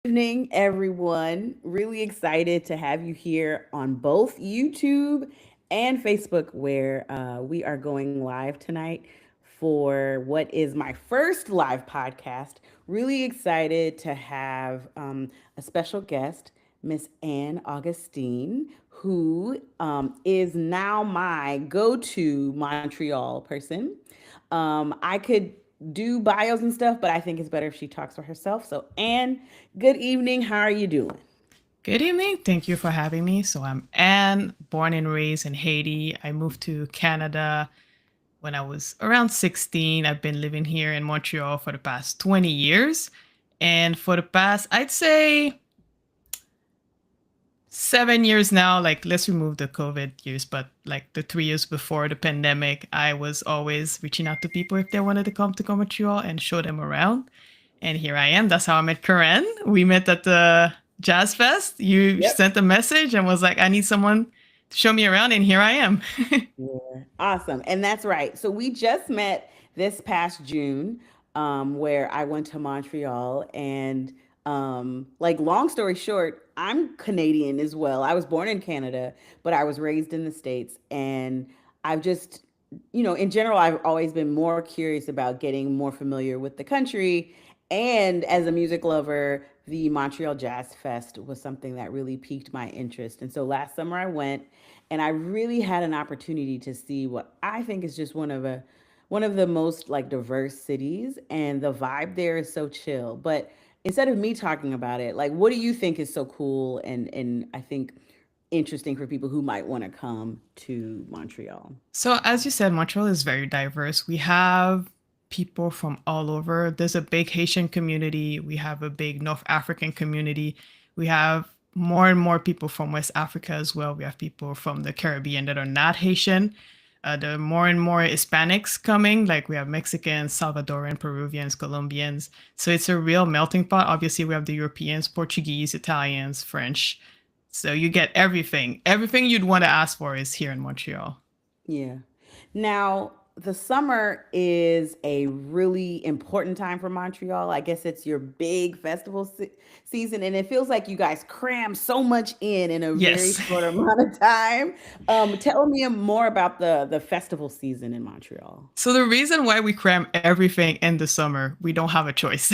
Evening, everyone. Really excited to have you here on both YouTube and Facebook, where we are going live tonight for what is my first live podcast. Really excited to have a special guest, Miss Anne Augustine, who is now my go to Montreal person. I could do bios and stuff, but I think it's better if she talks for herself. So, Anne, good evening. How are you doing? Good evening. Thank you for having me. So I'm Anne, born and raised in Haiti. I moved to Canada when I was around 16. I've been living here in Montreal for the past 20 years. And for the past, I'd say 7 years now, like let's remove the COVID years, but like the 3 years before the pandemic, I was always reaching out to people if they wanted to come Montreal and show them around. And here I am. That's how I met Karen. We met at the Jazz Fest. You Yep. sent a message and was like, I need someone to show me around, and here I am. Yeah. Awesome. And that's right. So we just met this past June, where I went to Montreal. And like, long story short, I'm Canadian as well. I was born in Canada, but I was raised in the States. And I've just, in general, I've always been more curious about getting more familiar with the country. And as a music lover, the Montreal Jazz Fest was something that really piqued my interest. And so last summer I went, and I really had an opportunity to see what I think is just one of the most like diverse cities, and the vibe there is so chill. But instead of me talking about it, like, what do you think is so cool and I think interesting for people who might want to come to Montreal? So, as you said, Montreal is very diverse. We have people from all over. There's a big Haitian community. We have a big North African community. We have more and more people from West Africa as well. We have people from the Caribbean that are not Haitian. There are more and more Hispanics coming, like we have Mexicans, Salvadoran, Peruvians, Colombians. So it's a real melting pot. Obviously, we have the Europeans, Portuguese, Italians, French. So you get everything. Everything you'd want to ask for is here in Montreal. Yeah. Now, the summer is a really important time for Montreal. I guess it's your big festival season, and it feels like you guys cram so much in a very Yes. short amount of time. Tell me more about the festival season in Montreal. So the reason why we cram everything in the summer, we don't have a choice.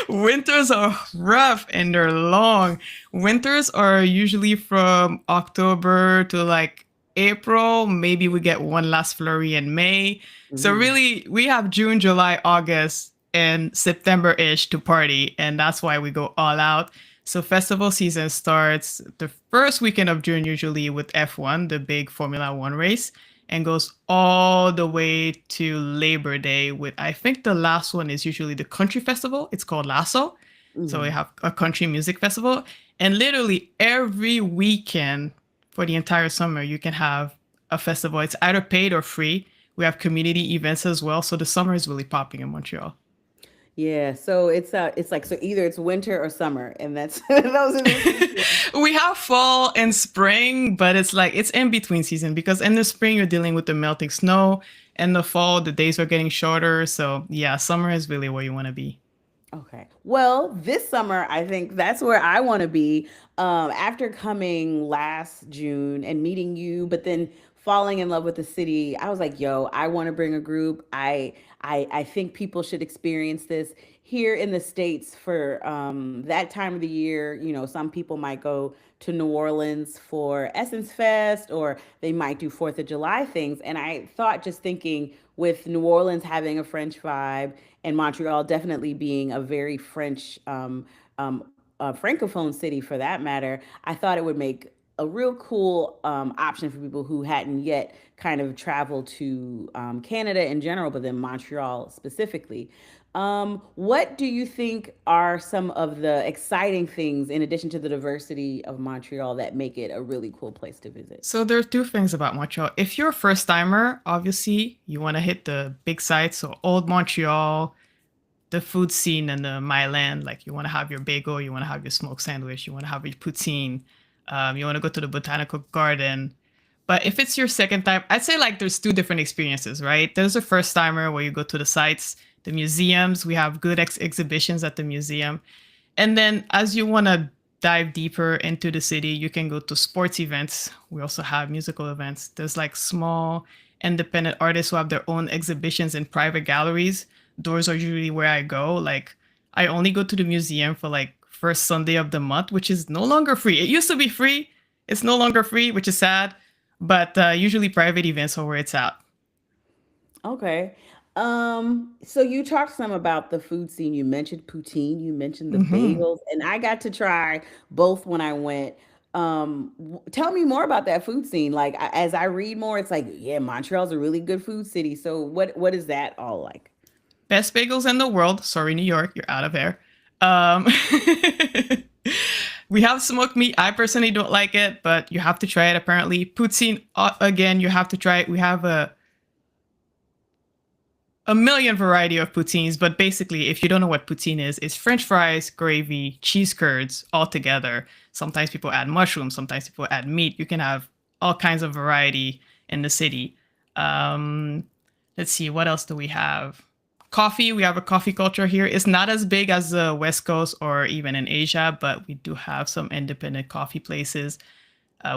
Winters are rough and they're long. Winters are usually from October to like April. Maybe we get one last flurry in May. So Mhm. really, we have June, July, August, and September-ish to party, and that's why we go all out. So festival season starts the first weekend of June, usually with F1, the big Formula One race, and goes all the way to Labor Day with, I think the last one is usually the country festival. It's called Lasso. So we Mhm. have a country music festival. And literally every weekend for the entire summer, you can have a festival. It's either paid or free. We have community events as well. So the summer is really popping in Montreal. Yeah, so it's like, so either it's winter or summer, and that's those are the seasons. We have fall and spring, but it's like it's in between season because in the spring you're dealing with the melting snow. In the fall, the days are getting shorter. So yeah, summer is really where you want to be. Okay. Well, this summer, I think that's where I want to be. After coming last June and meeting you, but then falling in love with the city, I was like, "Yo, I want to bring a group. I think people should experience this here in the States for that time of the year. Some people might go to New Orleans for Essence Fest, or they might do Fourth of July things. And I thought, just thinking, with New Orleans having a French vibe and Montreal definitely being a very French, francophone city for that matter, I thought it would make a real cool option for people who hadn't yet kind of traveled to Canada in general, but then Montreal specifically. What do you think are some of the exciting things, in addition to the diversity of Montreal, that make it a really cool place to visit? So there are two things about Montreal. If you're a first timer, obviously you want to hit the big sites. So Old Montreal, the food scene and the Myland, like you want to have your bagel, you want to have your smoked sandwich, you want to have your poutine, you want to go to the botanical garden. But if it's your second time, I'd say like there's two different experiences, right? There's a first timer where you go to the sites, the museums. We have good exhibitions at the museum. And then as you want to dive deeper into the city, you can go to sports events. We also have musical events. There's like small independent artists who have their own exhibitions in private galleries. Those are usually where I go. Like I only go to the museum for like first Sunday of the month, which is no longer free. It used to be free. It's no longer free, which is sad. But usually private events are where it's at. Okay. So you talked some about the food scene. You mentioned poutine, you mentioned the Hmm. bagels, and I got to try both when I went. Tell me more about that food scene. Like as I read more, it's like, yeah, Montreal's a really good food city. So what is that all like? Best bagels in the world. Sorry, New York, you're out of there. Um, we have smoked meat. I personally don't like it, but you have to try it. Apparently, poutine again. You have to try it. We have a million variety of poutines, but basically, if you don't know what poutine is, it's French fries, gravy, cheese curds all together. Sometimes people add mushrooms. Sometimes people add meat. You can have all kinds of variety in the city. Um, let's see, what else do we have? Coffee. We have a coffee culture here. It's not as big as the West Coast or even in Asia, but we do have some independent coffee places.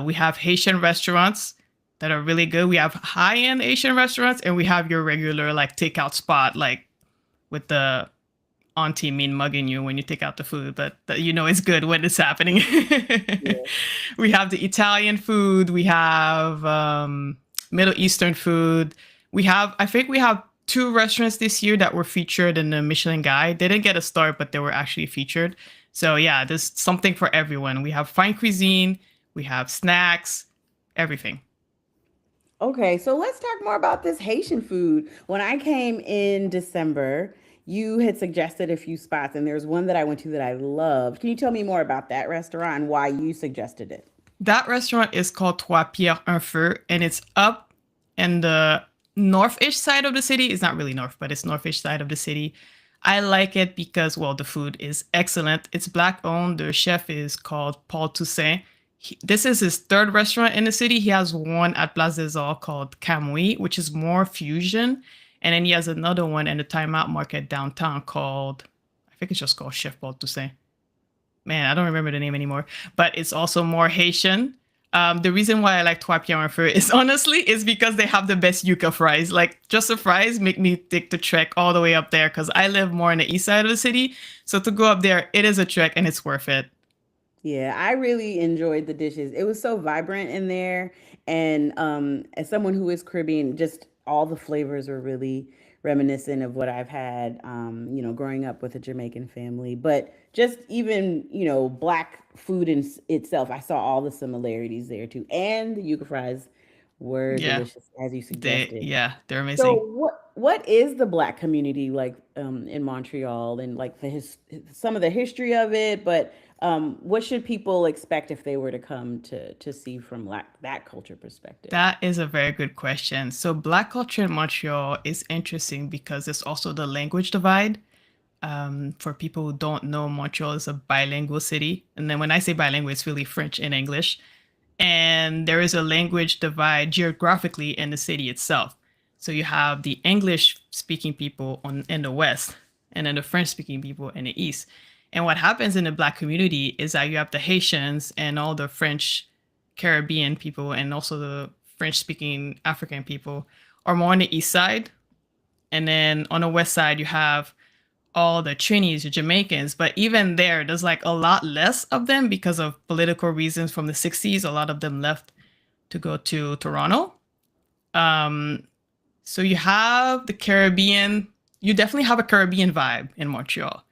We have Haitian restaurants that are really good. We have high end Asian restaurants, and we have your regular like takeout spot, like with the auntie mean mugging you when you take out the food, but you know it's good when it's happening. Yeah. We have the Italian food. We have Middle Eastern food. I think we have two restaurants this year that were featured in the Michelin Guide. They didn't get a star, but they were actually featured. So yeah, there's something for everyone. We have fine cuisine. We have snacks, everything. Okay, so let's talk more about this Haitian food. When I came in December, you had suggested a few spots, and there's one that I went to that I loved. Can you tell me more about that restaurant and why you suggested it? That restaurant is called Trois Pierres Un Feu, and it's up in the northish side of the city. It's not really north, but it's northish side of the city. I like it because, well, the food is excellent. It's black owned. The chef is called Paul Toussaint. This is his third restaurant in the city. He has one at Place des Arts called Camouy, which is more fusion. And then he has another one in the Time Out Market downtown called, I think it's just called Chef Paul Toussaint. Man, I don't remember the name anymore, but it's also more Haitian. The reason why I like Trois Pierre Feu is honestly is because they have the best yuca fries. Like just the fries make me take the trek all the way up there because I live more on the east side of the city. So to go up there, it is a trek and it's worth it. Yeah, I really enjoyed the dishes. It was so vibrant in there. And as someone who is Caribbean, just all the flavors were really reminiscent of what I've had, growing up with a Jamaican family. But just even, black food itself, I saw all the similarities there too. And the yuca fries were Yeah, delicious, as you suggested. they're So amazing. what is the black community like in Montreal and like some of the history of it, but what should people expect if they were to come to see from that culture perspective? That is a very good question. So Black culture in Montreal is interesting because there's also the language divide. For people who don't know, Montreal is a bilingual city. And then when I say bilingual, it's really French and English. And there is a language divide geographically in the city itself. So you have the English speaking people in the West and then the French speaking people in the East. And what happens in the Black community is that you have the Haitians and all the French Caribbean people and also the French speaking African people are more on the East side. And then on the West side, you have all the Trinis, the Jamaicans, but even there's like a lot less of them because of political reasons from the 60s. A lot of them left to go to Toronto. Um, so you have the Caribbean, you definitely have a Caribbean vibe in Montreal,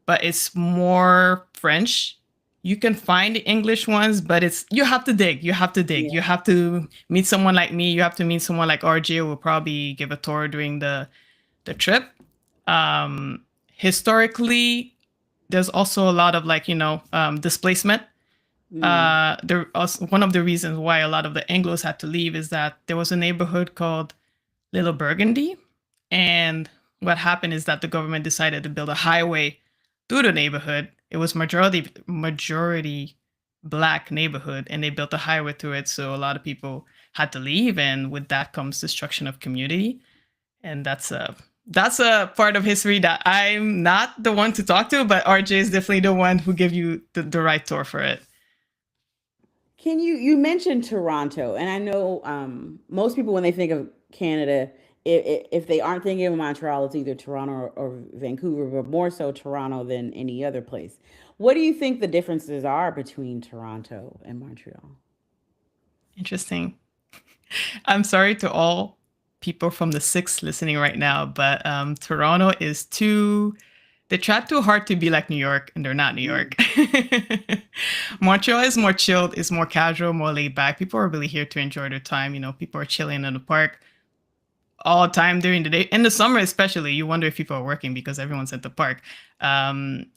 but it's more French. You can find the English ones, but you have to dig. You have to dig. Yeah. You have to meet someone like me. You have to meet someone like RJ who will probably give a tour during the trip. Historically, there's also a lot of displacement. Mm. There also, one of the reasons why a lot of the Anglos had to leave is that there was a neighborhood called Little Burgundy, and what happened is that the government decided to build a highway through the neighborhood. It was majority black neighborhood, and they built a highway through it, so a lot of people had to leave, and with that comes destruction of community, and That's a part of history that I'm not the one to talk to, but RJ is definitely the one who give you the right tour for it. Can you mentioned Toronto, and I know most people when they think of Canada, if they aren't thinking of Montreal, it's either Toronto or Vancouver, but more so Toronto than any other place. What do you think the differences are between Toronto and Montreal? Interesting. I'm sorry to all people from the six listening right now, but Toronto is too. They try too hard to be like New York, and they're not New Mm, York. Montreal is more chilled, is more casual, more laid back. People are really here to enjoy their time. You know, people are chilling in the park all the time during the day. In the summer, especially, you wonder if people are working because everyone's at the park.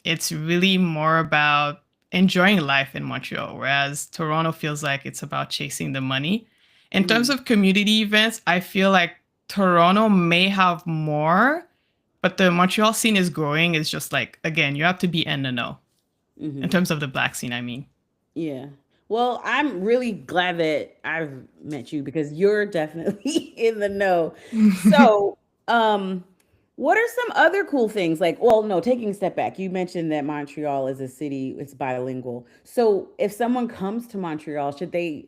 It's really more about enjoying life in Montreal, whereas Toronto feels like it's about chasing the money. In terms mm, of community events, I feel like Toronto may have more, but the Montreal scene is growing. It's just like, again, you have to be in the know in mm-hmm. terms of the black scene, I mean. Yeah. Well, I'm really glad that I've met you because you're definitely in the know. So, um, what are some other cool things? Like, well, no, taking a step back, you mentioned that Montreal is a city, it's bilingual. So, if someone comes to Montreal, should they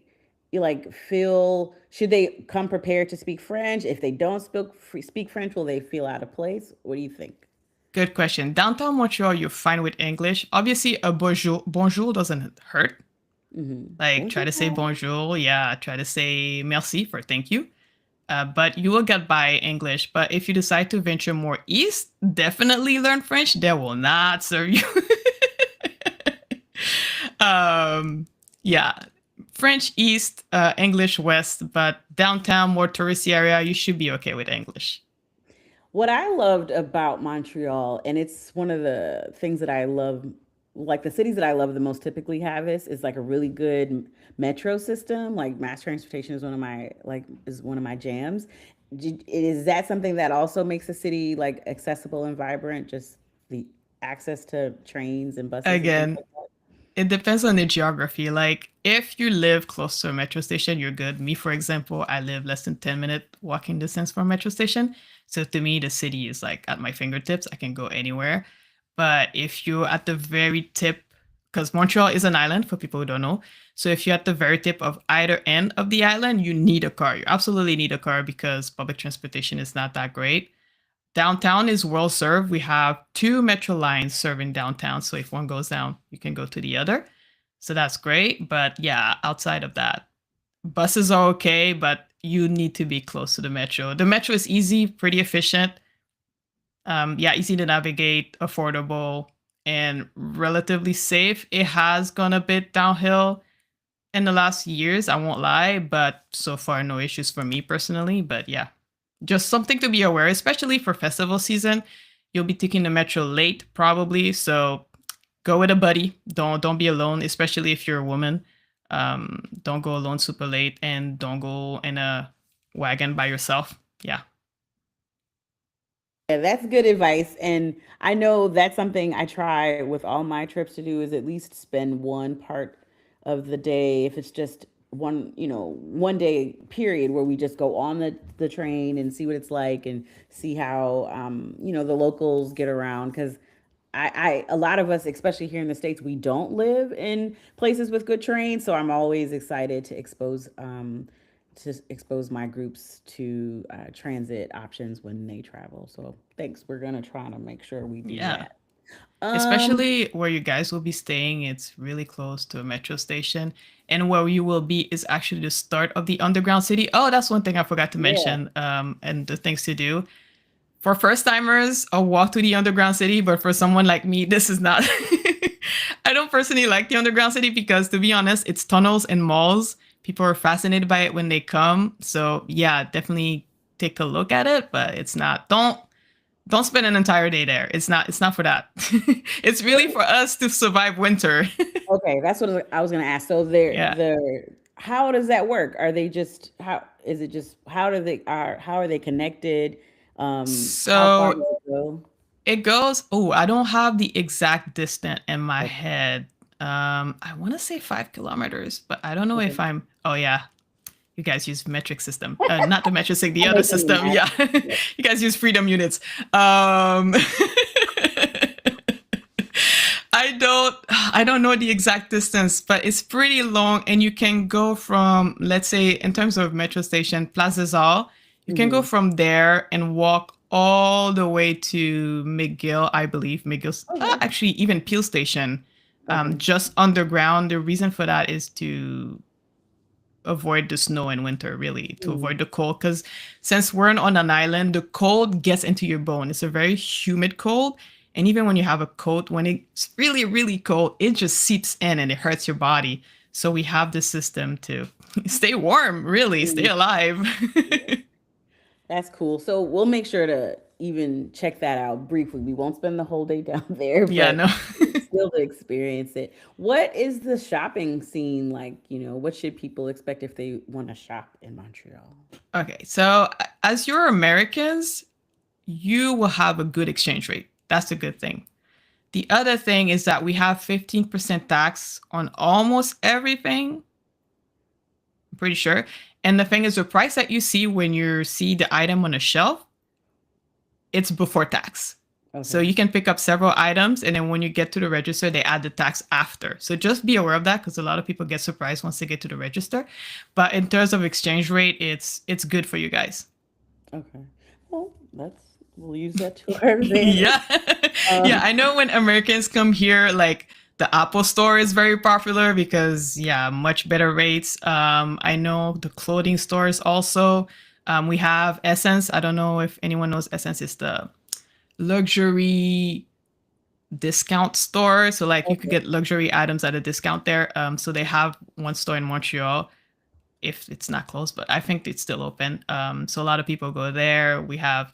should they come prepared to speak French? If they don't speak French, will they feel out of place? What do you think? Good question. Downtown Montreal, you're fine with English. Obviously, a bonjour doesn't hurt. Mm-hmm. Like, try to say Bonjour. bonjour. Yeah, try to say merci for thank you. But you will get by English. But if you decide to venture more east, definitely learn French. They will not serve you. um, yeah, French east, English west, but downtown, more touristy area, you should be okay with English. What I loved about Montreal, and it's one of the things that I love, like the cities that I love the most typically have is like a really good metro system. Like mass transportation is one of my jams. Is that something that also makes a city like accessible and vibrant? Just the access to trains and buses and things Again, like that. it depends on the geography. Like, if you live close to a metro station, you're good. Me, for example, I live less than 10-minute walking distance from a metro station. So to me, the city is like at my fingertips. I can go anywhere. But if you're at the very tip, because Montreal is an island for people who don't know. So if you're at the very tip of either end of the island, you need a car. You absolutely need a car because public transportation is not that great. Downtown is well served. We have two metro lines serving downtown. So if one goes down, you can go to the other. So that's great. But yeah, outside of that, buses are okay, but you need to be close to the metro. The metro is easy, pretty efficient. Yeah, easy to navigate, affordable, and relatively safe. It has gone a bit downhill in the last years, I won't lie, but so far no issues for me personally. But yeah, just something to be aware, especially for festival season. You'll be taking the metro late probably, so go with a buddy. Don't be alone, especially if you're a woman. Don't go alone super late, and don't go in a wagon by yourself. Yeah. Yeah, that's good advice. And I know that's something I try with all my trips to do is at least spend one part of the day, if it's just one day period where we just go on the train and see what it's like and see how the locals get around. Because a lot of us, especially here in the States, we don't live in places with good trains. So I'm always excited to expose my groups to transit options when they travel. So thanks. We're gonna try to make sure we do Yeah. that. Um, Especially where you guys will be staying, it's really close to a metro station. And where you will be is actually the start of the underground city. Oh, that's one thing I forgot to yeah. mention. And the things to do. For first timers, a walk to the underground city, but for someone like me, this is not. I don't personally like the underground city because, to be honest, it's tunnels and malls. People are fascinated by it when they come. So yeah, definitely take a look at it, but it's not. Don't spend an entire day there. It's not for that. It's really for us to survive winter. Okay, that's what I was gonna ask. So they're Yeah. the how does that work? Are they just how is it just how are they connected? How far So does it go? it goes, oh, I don't have the exact distance in my Okay. head. I want to say 5 kilometers, but I don't know Okay. if I'm, oh yeah, You guys use metric system, not the metric system, the I'm other making you system. mad. Yeah, you guys use freedom units. Um, I don't know the exact distance, but it's pretty long, and you can go from, let's say, in terms of metro station, Plaza Zal, you can go Hmm. from there and walk all the way to McGill, I believe. McGill, Okay. actually, even Peel Station, Okay. just underground. The reason for that is to avoid the snow in winter, really, to avoid Mm. the cold. Because since we're on an island, the cold gets into your bone. It's a very humid cold. And even when you have a coat, when it's really, really cold, it just seeps in and it hurts your body. So we have this system to stay warm, really, stay Mm. alive. That's cool. So we'll make sure to even check that out briefly. We won't spend the whole day down there, Yeah, but no. still to experience it. What is the shopping scene like? What should people expect if they want to shop in Montreal? Okay, so as you're Americans, you will have a good exchange rate. That's a good thing. The other thing is that we have 15% tax on almost everything. I'm pretty sure. And the thing is, the price that you see when you see the item on a shelf, it's before tax. So Okay. you can pick up several items, and then when you get to the register, they add the tax after. So just be aware of that because a lot of people get surprised once they get to the register. But in terms of exchange rate, it's good for you guys. Okay. Well, we'll use that to our advantage. Yeah. Yeah, Um, I know when Americans come here, like the Apple store is very popular because yeah, much better rates. I know the clothing stores also. We have Essence. I don't know if anyone knows Essence is the luxury discount store. So like you could okay. get luxury items at a discount there. So they have one store in Montreal if it's not closed, but I think it's still open. So a lot of people go there. We have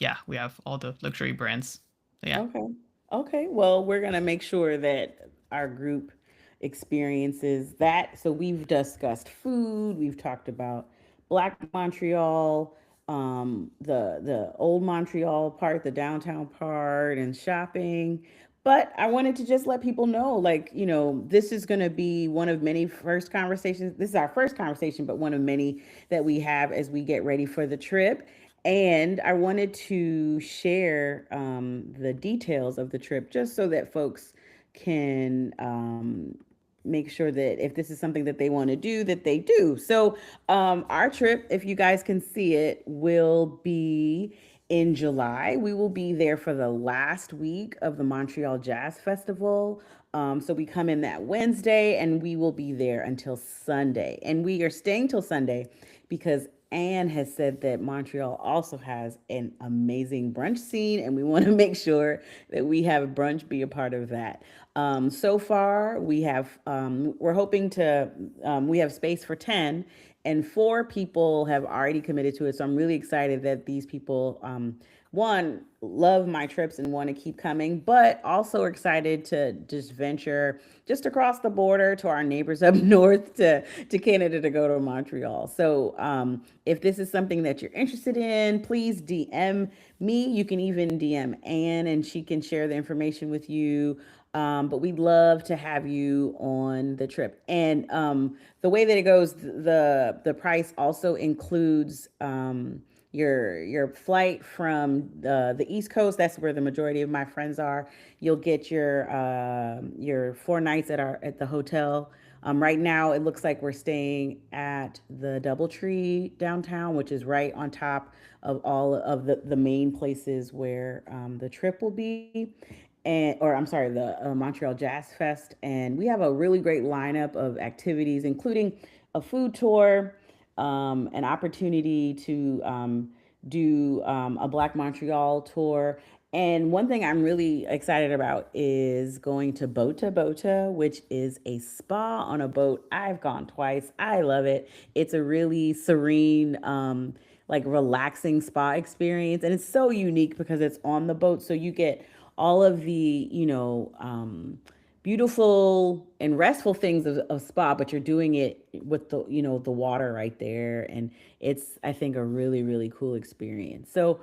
all the luxury brands. So yeah. Okay. Okay. Well, we're going to make sure that our group experiences that. So we've discussed food, we've talked about Black Montreal, the old Montreal part, the downtown part, and shopping. But I wanted to just let people know, like, this is going to be one of many first conversations. This is our first conversation, but one of many that we have as we get ready for the trip. And I wanted to share the details of the trip just so that folks can make sure that if this is something that they want to do, that they do. So, our trip, if you guys can see it, will be in July. We will be there for the last week of the Montreal Jazz Festival. So we come in that Wednesday and we will be there until Sunday. And we are staying till Sunday because Anne has said that Montreal also has an amazing brunch scene, and we want to make sure that we have brunch be a part of that. So far, we're hoping to, we have space for 10, and four people have already committed to it. So I'm really excited that these people, one, love my trips and want to keep coming, but also excited to just venture just across the border to our neighbors up north to Canada to go to Montreal. So if this is something that you're interested in, please DM me. You can even DM Anne and she can share the information with you. But we'd love to have you on the trip. And the way that it goes, the price also includes your flight from the East Coast. That's where the majority of my friends are. You'll get your 4 nights at the hotel. Right now, it looks like we're staying at the DoubleTree downtown, which is right on top of all of the main places where the trip will be. Or I'm sorry, the Montreal Jazz Fest. And we have a really great lineup of activities, including a food tour, an opportunity to do a Black Montreal tour. And one thing I'm really excited about is going to Bota Bota, which is a spa on a boat. I've gone twice. I love it. It's a really serene, like relaxing spa experience. And it's so unique because it's on the boat. So you get all of the, beautiful and restful things of spa, but you're doing it with the water right there. And it's, I think, a really, really cool experience. So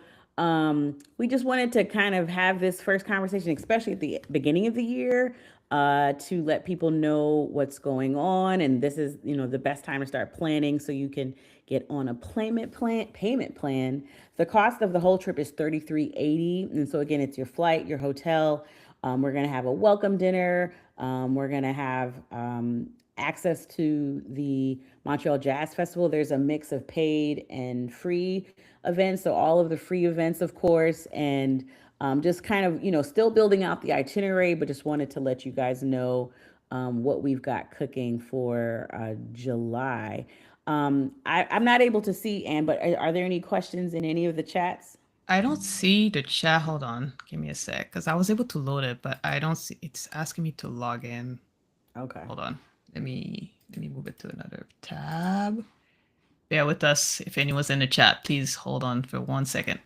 we just wanted to kind of have this first conversation, especially at the beginning of the year, to let people know what's going on. And this is, the best time to start planning so you can get on a payment plan. The cost of the whole trip is $33.80, and so again, it's your flight, your hotel. We're gonna have a welcome dinner. We're gonna have access to the Montreal Jazz Festival. There's a mix of paid and free events. So all of the free events, of course, and just kind of, still building out the itinerary, but just wanted to let you guys know what we've got cooking for July. I'm not able to see Anne, but are there any questions in any of the chats? I don't see the chat. Hold on. Give me a sec. Because I was able to load it, but I don't see it's asking me to log in. Okay. Hold on. Let me move it to another tab. Bear with us. If anyone's in the chat, please hold on for 1 second.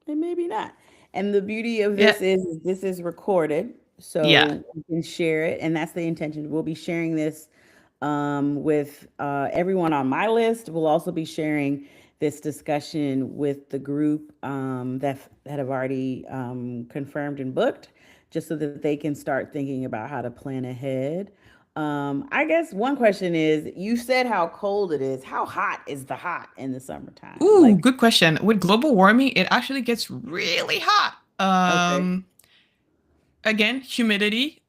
And maybe not. And the beauty of Yeah. this is recorded, Yeah. so we can share it, and that's the intention. We'll be sharing this with everyone on my list. We'll also be sharing this discussion with the group that have already confirmed and booked, just so that they can start thinking about how to plan ahead. I guess one question is: you said how cold it is. How hot is the hot in the summertime? Ooh, Like, good question. With global warming, it actually gets really hot. okay, Again, humidity.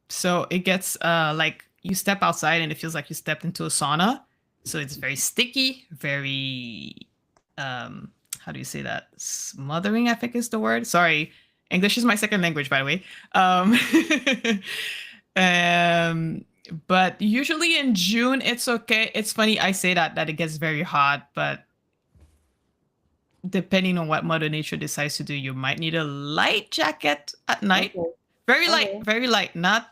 So it gets like you step outside and it feels like you stepped into a sauna. So it's very sticky, very how do you say that? Smothering, I think is the word. Sorry. English is my second language, by the way. Um but usually in June it's okay. It's funny I say that it gets very hot, but depending on what Mother Nature decides to do, you might need a light jacket at night. okay, Very light, okay. very light. Not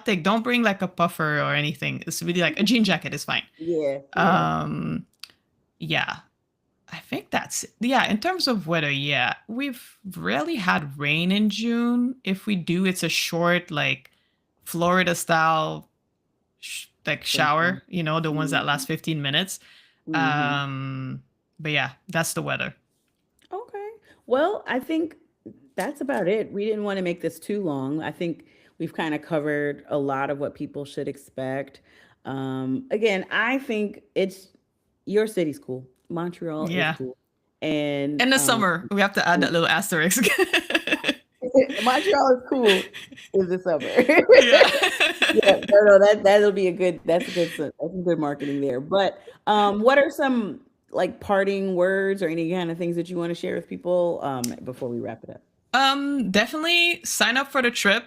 thick. Don't bring like a puffer or anything. It's really like a jean jacket is fine. Yeah, yeah. Um, yeah, I think that's it. Yeah. In terms of weather, yeah, we've rarely had rain in June. If we do, it's a short like Florida style like Sprinkle. shower. You know, the ones that Mhm, last 15 minutes. mhm. Um, but yeah, that's the weather. Okay. Well, I think that's about it. We didn't want to make this too long. I think we've kind of covered a lot of what people should expect. Again, I think it's your city's cool. Montreal is Yeah. cool. And In the summer, we have to add that little asterisk. Montreal is cool in the summer. Yeah. Yeah, no, that'll be a good. That's some good marketing there. But what are some like parting words or any kind of things that you want to share with people before we wrap it up? Definitely sign up for the trip.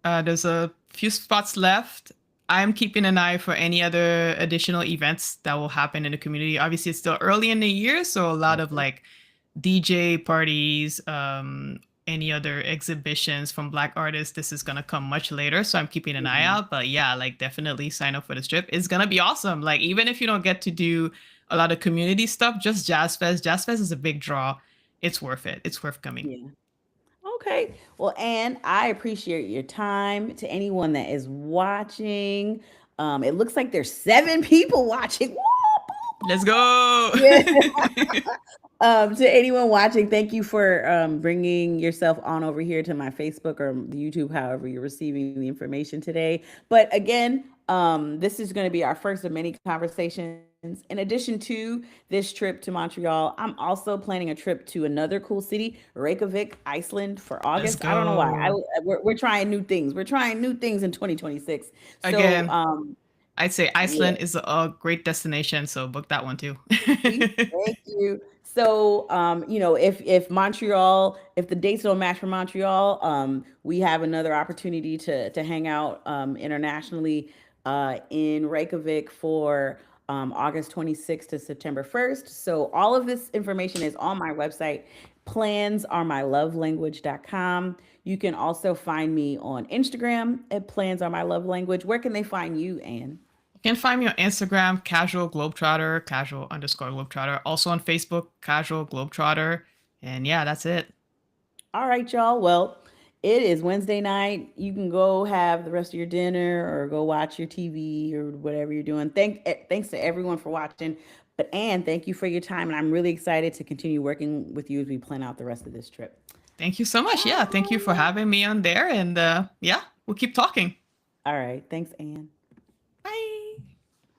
There's a few spots left. I'm keeping an eye for any other additional events that will happen in the community. Obviously, it's still early in the year, so a lot of like DJ parties, any other exhibitions from Black artists. This is gonna come much later, so I'm keeping an eye Mhm. out. But yeah, like definitely sign up for this trip. It's gonna be awesome. Like even if you don't get to do a lot of community stuff, just Jazz Fest. Jazz Fest is a big draw. It's worth it. It's worth coming. Yeah. Okay. Well, Anne, I appreciate your time. To anyone that is watching, it looks like there's 7 people watching. Woo! Let's go. Yeah. To anyone watching, thank you for bringing yourself on over here to my Facebook or the YouTube, however you're receiving the information today. But again, this is going to be our first of many conversations. In addition to this trip to Montreal, I'm also planning a trip to another cool city, Reykjavik, Iceland, for Let's August. I don't know why. go. We're trying new things. We're trying new things in 2026. So, Again, I'd say yeah. Iceland is a great destination, so book that one too. Thank you. So, if Montreal, if the dates don't match for Montreal, we have another opportunity to hang out internationally in Reykjavik for August 26th to September 1st. So, all of this information is on my website, plansareMyLoveLanguage.com. You can also find me on Instagram at Plans Are My Love Language. Where can they find you, Anne? You can find me on Instagram, casual globetrotter, casual underscore globetrotter. Also on Facebook, casual globetrotter. And yeah, that's it. All right, y'all. Well, it is Wednesday night. You can go have the rest of your dinner or go watch your TV or whatever you're doing. Thanks to everyone for watching. But Anne, thank you for your time, and I'm really excited to continue working with you as we plan out the rest of this trip. Thank you so much. Yeah, thank you for having me on there. And yeah, we'll keep talking. All right, thanks, Anne.